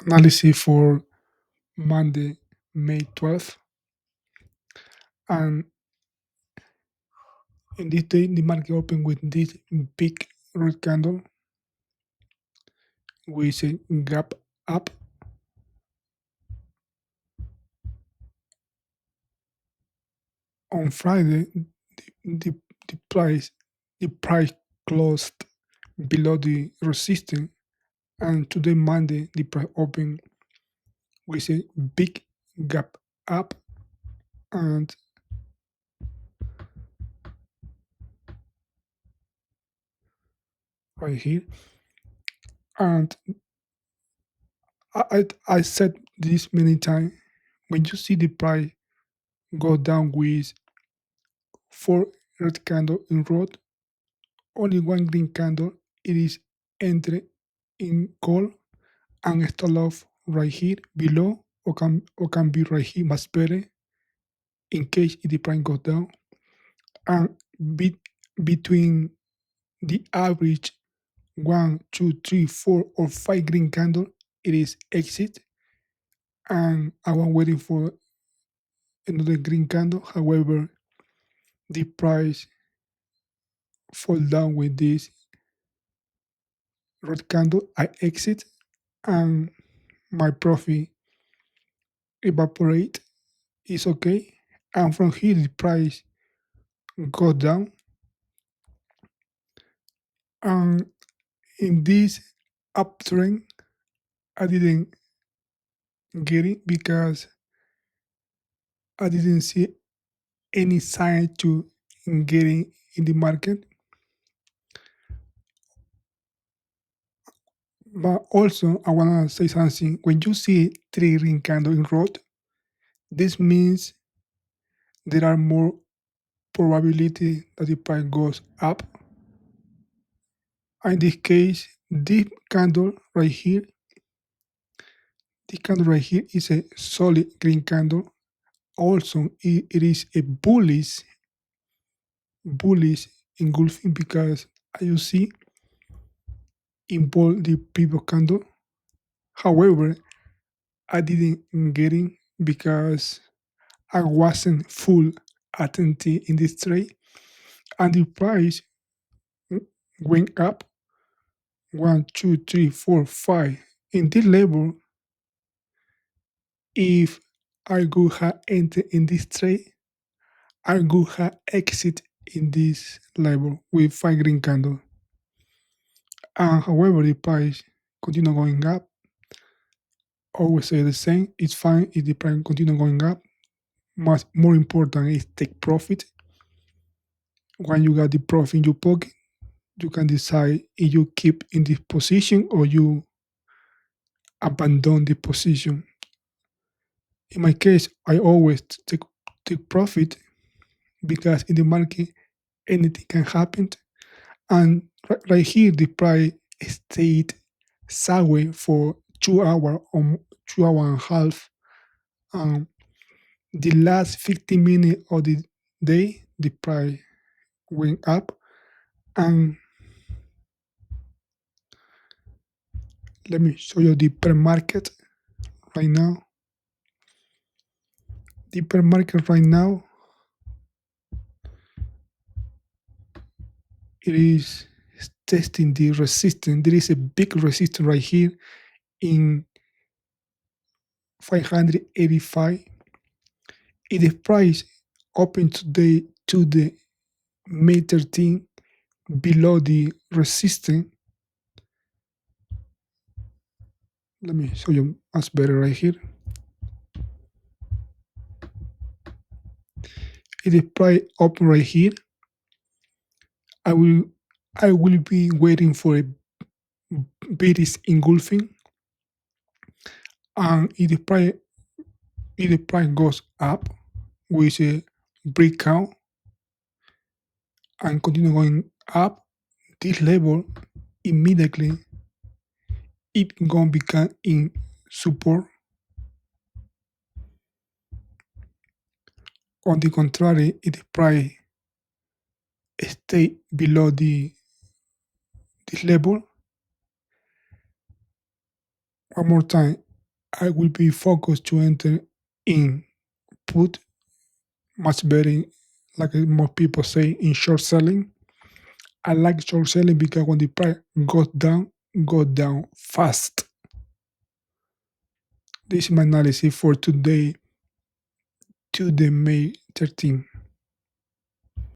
analysis for Monday, May 12th. And in this day, the market opened with this big red candle with a gap up. On Friday, the, the price the price closed below the resistance, and today Monday the price opened with a big gap up and right here. And I said this many times. When you see the price go down with four red candle in row, only one green candle, it is entry in call and stop off right here below, or can be right here much better in case the price goes down. And be, between the average one, two, three, four, or five green candle, it is exit. And I was waiting for another green candle. However, the price fall down with this red candle. I exit and my profit evaporate. It's okay. And from here the price go down. And in this uptrend, I didn't get it because I didn't see any sign to getting in the market. But also, I wanna say something. When you see three green candle in row, this means there are more probability that the price goes up. In this case, this candle right here is a solid green candle. Also, it is a bullish engulfing because as you see in bold the previous candle. However, I didn't get in because I wasn't full attentive in this trade, and the price went up one, two, three, four, five. In this level, if I go have enter in this trade, I go have exit in this level with five green candle. And however, the price continue going up. Always say the same. It's fine if the price continue going up. Much more important is take profit. When you got the profit in your pocket, you can decide if you keep in this position or you abandon the position. In my case, I always take profit because in the market anything can happen. And right here, the price stayed sideways for 2 hours or 2 hours and a half. Um, the last 15 minutes of the day, the price went up. And let me show you the pre-market right now. The pre-market right now, it is testing the resistance. There is a big resistance right here in 585. If the price open today to the May 13 below the resistance, let me show you much better right here. If the price open right here, I will be waiting for a bearish engulfing. And if the price goes up with a breakout and continue going up, this level immediately it gonna become in support. On the contrary, if the price stay below this level, one more time, I will be focused to enter in put much better, like more people say, in short selling. I like short selling because when the price go down fast. This is my analysis for today, to the May 13.